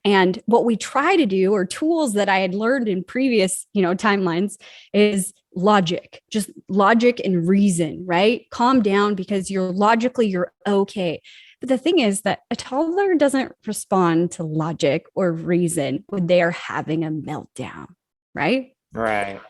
And what we try to do, or tools that I had learned in previous, timelines, is logic, just logic and reason, right? Calm down because you're okay. But the thing is that a toddler doesn't respond to logic or reason when they are having a meltdown, right? Right.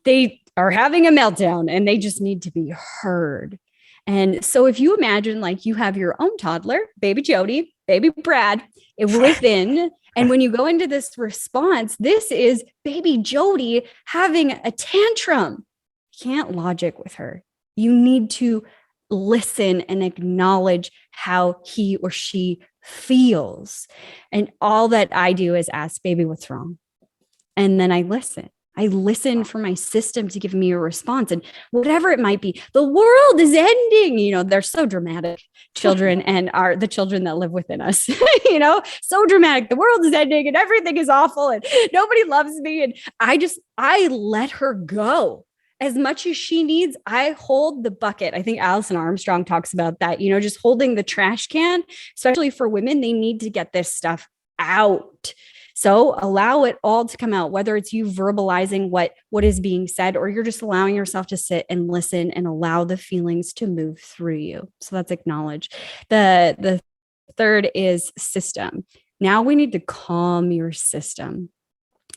They are having a meltdown and they just need to be heard. And so if you imagine like you have your own toddler, baby Jody, baby Brad, within, and when you go into this response, this is baby Jody having a tantrum. You can't logic with her. You need to listen and acknowledge how he or she feels. And all that I do is ask, baby, what's wrong? And then I listen. I listen for my system to give me a response, and whatever it might be. The world is ending. They're so dramatic, children, and are the children that live within us, so dramatic. The world is ending and everything is awful and nobody loves me. And I let her go as much as she needs. I hold the bucket. I think Alison Armstrong talks about that, just holding the trash can, especially for women. They need to get this stuff out. So allow it all to come out, whether it's you verbalizing what is being said, or you're just allowing yourself to sit and listen and allow the feelings to move through you. So that's acknowledge. The third is system. Now we need to calm your system.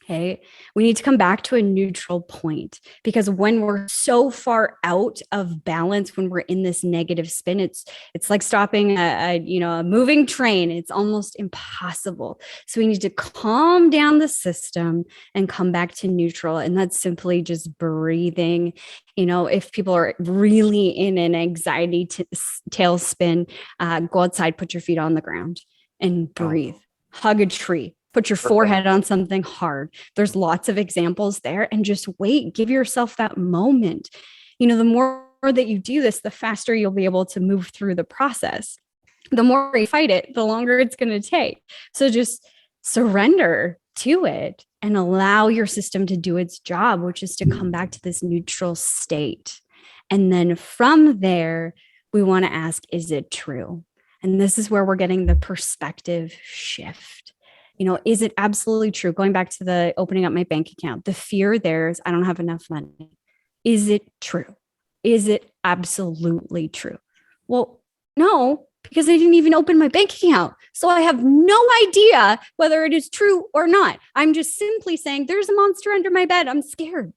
Okay. We need to come back to a neutral point, because when we're so far out of balance, when we're in this negative spin, it's like stopping a moving train. It's almost impossible. So we need to calm down the system and come back to neutral. And that's simply just breathing. If people are really in an anxiety tailspin, go outside, put your feet on the ground and breathe. Hug a tree. Put your forehead on something hard. There's lots of examples there, and just wait. Give yourself that moment. The more that you do this, the faster you'll be able to move through the process. The more you fight it, the longer it's going to take. So just surrender to it and allow your system to do its job, which is to come back to this neutral state. And then from there, we want to ask, is it true? And this is where we're getting the perspective shift. Is it absolutely true? Going back to the opening up my bank account, the fear there is I don't have enough money. Is it true? Is it absolutely true? Well, no, because I didn't even open my bank account. So I have no idea whether it is true or not. I'm just simply saying there's a monster under my bed. I'm scared.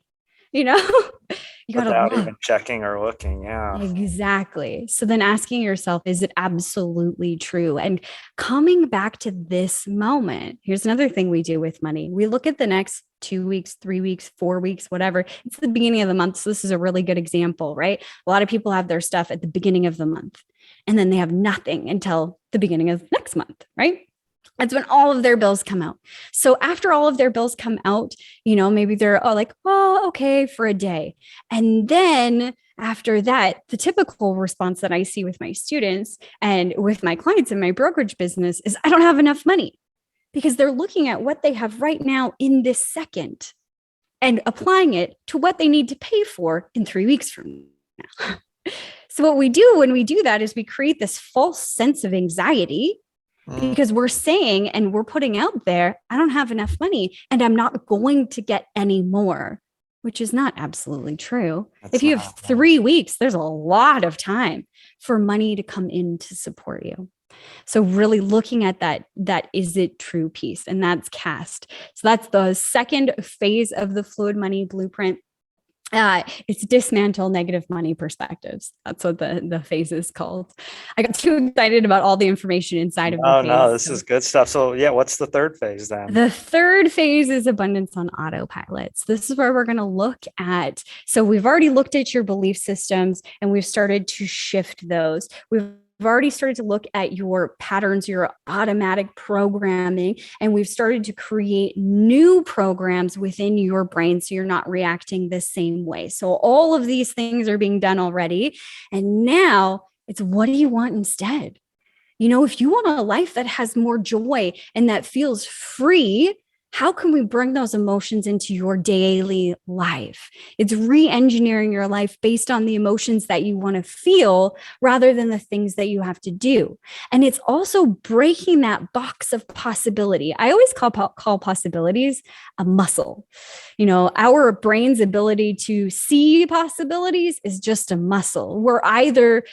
You gotta without even checking or looking. Yeah, exactly. So then asking yourself, is it absolutely true? And coming back to this moment. Here's another thing we do with money. We look at the next 2 weeks, 3 weeks, 4 weeks, whatever. It's the beginning of the month. So this is a really good example, right? A lot of people have their stuff at the beginning of the month, and then they have nothing until the beginning of next month, right? That's when all of their bills come out. So after all of their bills come out, maybe they're okay for a day. And then after that, the typical response that I see with my students and with my clients in my brokerage business is I don't have enough money, because they're looking at what they have right now in this second and applying it to what they need to pay for in 3 weeks from now. So what we do when we do that is we create this false sense of anxiety, because we're saying and we're putting out there, I don't have enough money and I'm not going to get any more, which is not absolutely true. If you have 3 weeks, there's a lot of time for money to come in to support you. So really looking at that is it true piece, and that's cast. So that's the second phase of the fluid money blueprint. It's dismantle negative money perspectives. That's what the phase is called. I got too excited about all the information inside of the phase. No, this is good stuff. So yeah, what's the third phase then? The third phase is abundance on autopilot. So this is where we're going to look at. So we've already looked at your belief systems and we've started to shift those. We've already started to look at your patterns, your automatic programming, and we've started to create new programs within your brain so you're not reacting the same way. So all of these things are being done already. And now it's, what do you want instead? If you want a life that has more joy and that feels free, how can we bring those emotions into your daily life? It's re-engineering your life based on the emotions that you want to feel rather than the things that you have to do. And it's also breaking that box of possibility. I always call possibilities a muscle. Our brain's ability to see possibilities is just a muscle. We're either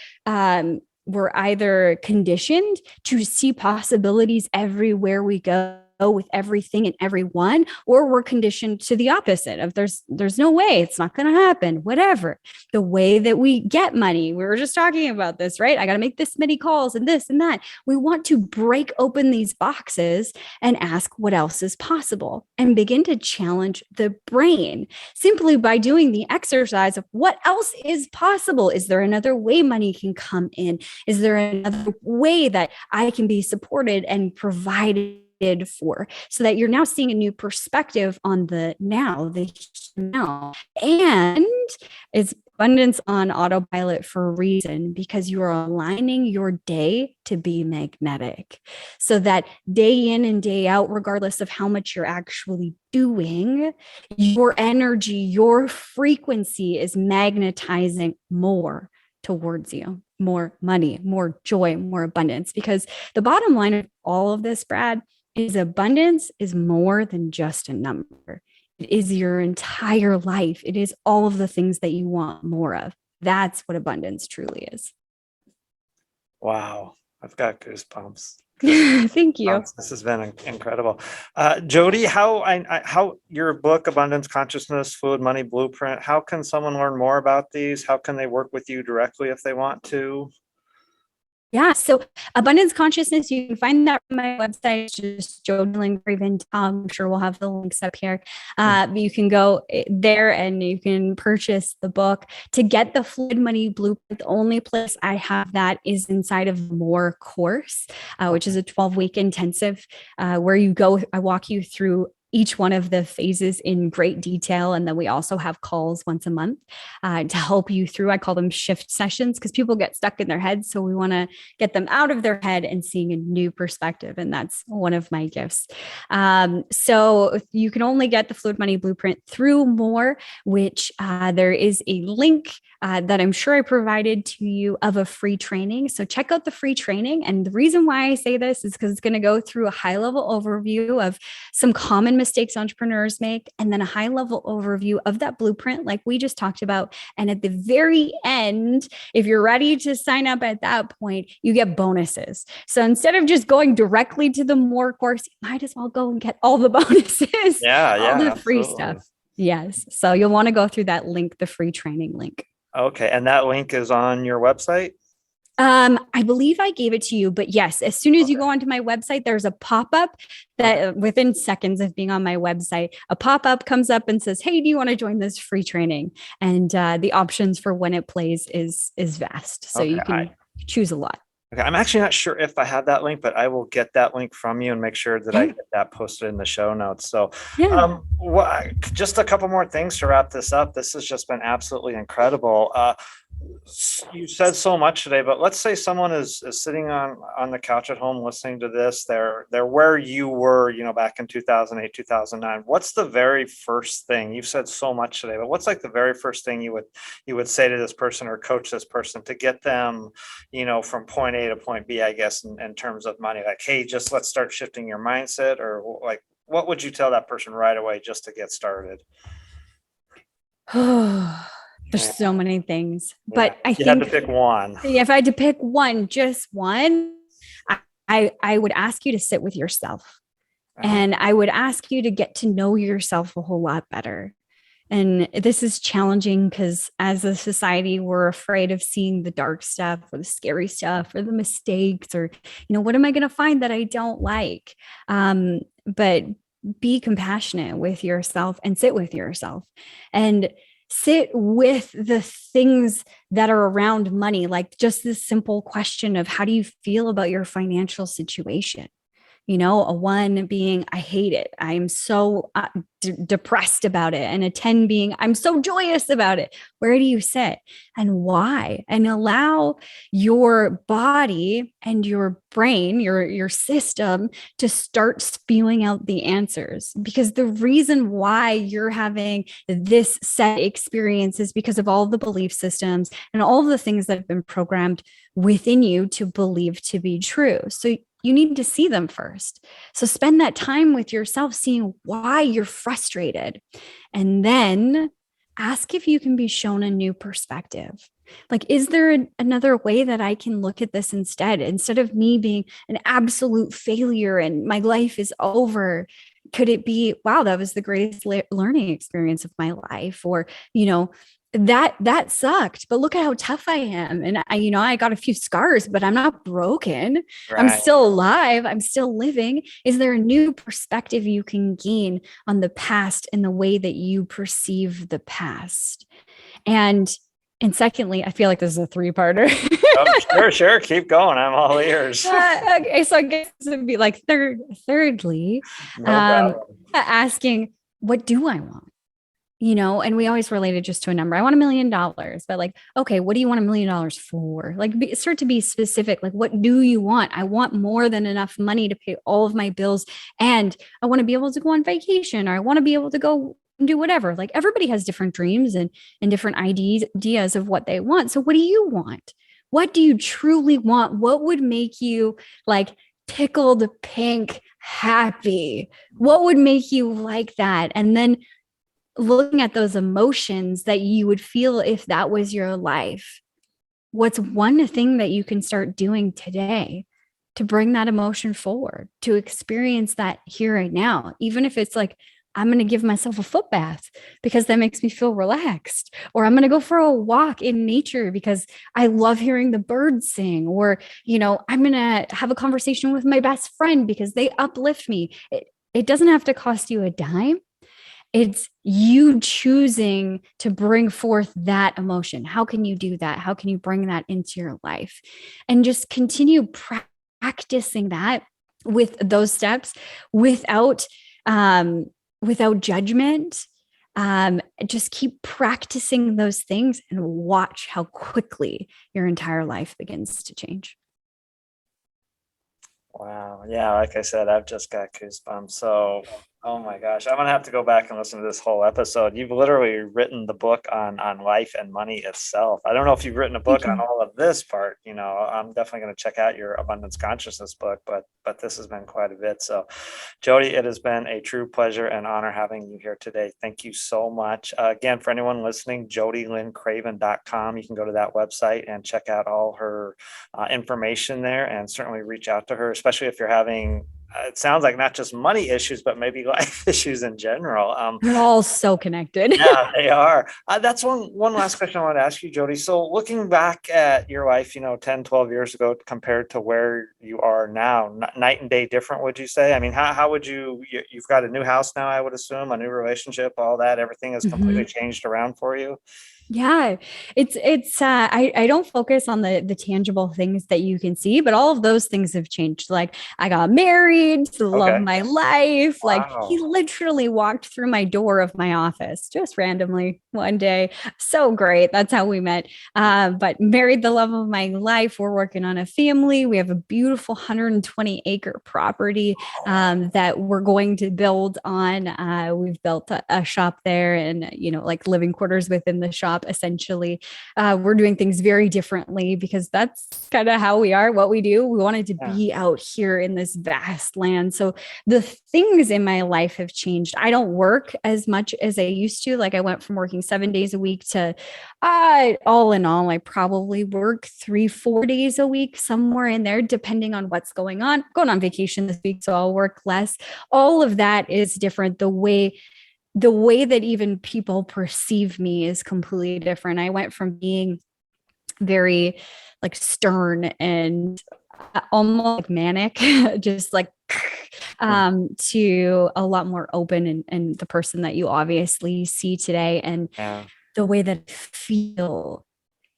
conditioned to see possibilities everywhere we go with everything and everyone, or we're conditioned to the opposite of there's no way, it's not going to happen, whatever. The way that we get money, we were just talking about this, right? I got to make this many calls and this and that. We want to break open these boxes and ask what else is possible and begin to challenge the brain simply by doing the exercise of what else is possible. Is there another way money can come in? Is there another way that I can be supported and provided for, so that you're now seeing a new perspective on the now, and it's abundance on autopilot for a reason, because you are aligning your day to be magnetic, so that day in and day out, regardless of how much you're actually doing, your energy, your frequency is magnetizing more towards you, more money, more joy, more abundance. Because the bottom line of all of this, Brad, is abundance is more than just a number. It is your entire life. It is all of the things that you want more of. That's what abundance truly is. Wow. I've got goosebumps. Thank you. This has been incredible. Jody, how your book, Abundance Consciousness, Fluid Money Blueprint, how can someone learn more about these? How can they work with you directly if they want to? Yeah. So abundance consciousness, you can find that on my website, just Jodielynn Craven. I'm sure we'll have the links up here. You can go there and you can purchase the book. To get the Fluid Money Blueprint, the only place I have that is inside of the Youre course, which is a 12-week intensive where I walk you through each one of the phases in great detail. And then we also have calls once a month to help you through. I call them shift sessions because people get stuck in their heads. So we want to get them out of their head and seeing a new perspective. And that's one of my gifts. So you can only get the Fluid Money Blueprint through Youre, which there is a link that I'm sure I provided to you of a free training. So check out the free training. And the reason why I say this is because it's going to go through a high level overview of some common mistakes entrepreneurs make, and then a high level overview of that blueprint, like we just talked about. And at the very end, if you're ready to sign up at that point, you get bonuses. So instead of just going directly to the Youre course, you might as well go and get all the bonuses, all the free stuff. Yes. So you'll want to go through that link, the free training link. Okay. And that link is on your website? I believe I gave it to you, but yes, as soon as you go onto my website, there's a pop-up that within seconds of being on my website, a pop-up comes up and says, hey, do you want to join this free training? And the options for when it plays is vast. So you can choose a lot. Okay. I'm actually not sure if I have that link, but I will get that link from you and make sure that I get that posted in the show notes. So just a couple more things to wrap this up. This has just been absolutely incredible. You said so much today, but let's say someone is sitting on the couch at home listening to this. They're where you were, back in 2008, 2009. What's the very first thing? You've said so much today, but what's like the very first thing you would say to this person or coach this person to get them, from point A to point B, I guess, in terms of money? Like, hey, just let's start shifting your mindset, or like, what would you tell that person right away just to get started? There's so many things, but I think you had to pick one. If I had to pick one, just one, I I would ask you to sit with yourself, Uh-huh. and I would ask you to get to know yourself a whole lot better. And this is challenging because as a society, we're afraid of seeing the dark stuff or the scary stuff or the mistakes or, what am I going to find that I don't like? But be compassionate with yourself and sit with yourself and sit with the things that are around money, like just this simple question of how do you feel about your financial situation? A 1 being, I hate it. I'm so depressed about it. And a 10 being, I'm so joyous about it. Where do you sit and why? And allow your body and your brain, your system to start spewing out the answers. Because the reason why you're having this set experience is because of all the belief systems and all the things that have been programmed within you to believe to be true. So you need to see them first. So spend that time with yourself, seeing why you're frustrated. And then ask if you can be shown a new perspective. Like, is there another way that I can look at this instead of me being an absolute failure and my life is over? Could it be, wow, that was the greatest learning experience of my life? Or, that sucked, but look at how tough I am. And I got a few scars, but I'm not broken. I'm Right. still alive. I'm still living. Is there a new perspective you can gain on the past and the way that you perceive the past? And secondly, I feel like this is a 3-parter. Oh, sure. Keep going. I'm all ears. Okay, so I guess this would be like thirdly, No um, problem. asking, what do I want? And we always relate it just to a number. I want $1 million, but like, okay, what do you want $1 million for? Like, start to be specific. Like, what do you want? I want more than enough money to pay all of my bills. And I want to be able to go on vacation, or I want to be able to go and do whatever. Like, everybody has different dreams and different ideas of what they want. So what do you want? What do you truly want? What would make you like tickled pink happy? What would make you like that? And then looking at those emotions that you would feel if that was your life. What's one thing that you can start doing today to bring that emotion forward, to experience that here and now? Even if it's like, I'm going to give myself a foot bath because that makes me feel relaxed, or I'm going to go for a walk in nature because I love hearing the birds sing, or, I'm going to have a conversation with my best friend because they uplift me. It doesn't have to cost you a dime. It's you choosing to bring forth that emotion. How can you do that? How can you bring that into your life? And just continue practicing that with those steps without without judgment. Just keep practicing those things and watch how quickly your entire life begins to change. Wow. Yeah, like I said, I've just got goosebumps. So, oh my gosh, I'm gonna have to go back and listen to this whole episode. You've literally written the book on life and money itself. I don't know if you've written a Thank book on you. all of this part. I'm definitely gonna check out your abundance consciousness book, but this has been quite a bit. So, Jodi, it has been a true pleasure and honor having you here today. Thank you so much. Again, for anyone listening, JodielynnCraven.com. You can go to that website and check out all her information there, and certainly reach out to her, especially if you're having, it sounds like not just money issues, but maybe life issues in general. They're all so connected. Yeah, they are. That's one last question I want to ask you, Jodi. So looking back at your life, 10, 12 years ago compared to where you are now, night and day different, would you say? I mean, how would you've got a new house now, I would assume, a new relationship, all that, everything has completely Mhm. changed around for you? Yeah, it's I don't focus on the tangible things that you can see, but all of those things have changed. Like, I got married to the love of Okay. my life. Like, he Wow. literally walked through my door of my office just randomly one day. So great. That's how we met. But married the love of my life. We're working on a family. We have a beautiful 120-acre property that we're going to build on. We've built a shop there, and like living quarters within the shop. shop, essentially. We're doing things very differently because that's kind of how we are, what we do. We wanted to be out here in this vast land. So the things in my life have changed. I don't work as much as I used to. Like I went from working 7 days a week to all in all, I probably work 3-4 days a week, somewhere in there, depending on what's going on. I'm going on vacation this week, so I'll work less. All of that is different. The way that even people perceive me is completely different. I went from being very like stern and almost like manic, just like to a lot more open and the person that you obviously see today. And the way that I feel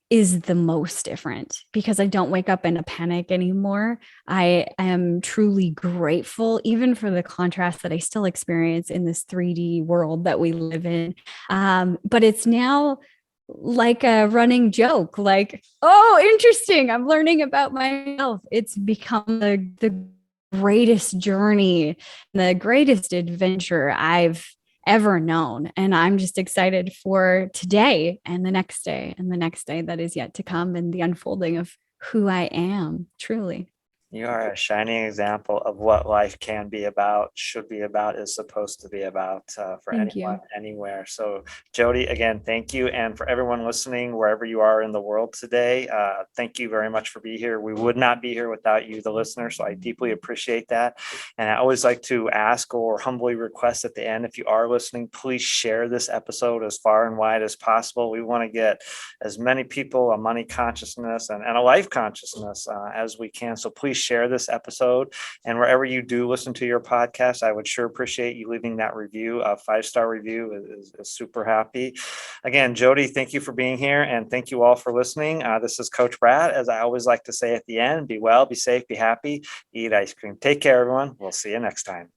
is the most different because I don't wake up in a panic anymore. I am truly grateful, even for the contrast that I still experience in this 3D world that we live in. But it's now like a running joke, like, oh, interesting, I'm learning about myself. It's become the greatest journey, the greatest adventure I've ever known. And I'm just excited for today and the next day and the next day that is yet to come and the unfolding of who I am truly. You are a shining example of what life can be about, should be about, is supposed to be about for anyone, anywhere. So Jodi, again, thank you. And for everyone listening, wherever you are in the world today, thank you very much for being here. We would not be here without you, the listener. So I deeply appreciate that. And I always like to ask or humbly request at the end, if you are listening, please share this episode as far and wide as possible. We want to get as many people a money consciousness and a life consciousness as we can. So please share this episode, and wherever you do listen to your podcast, I would sure appreciate you leaving that review. A 5-star review is super happy. Again, Jodi, thank you for being here, and thank you all for listening. This is Coach Brad. As I always like to say at the end, be well, be safe, be happy, eat ice cream. Take care, everyone. We'll see you next time.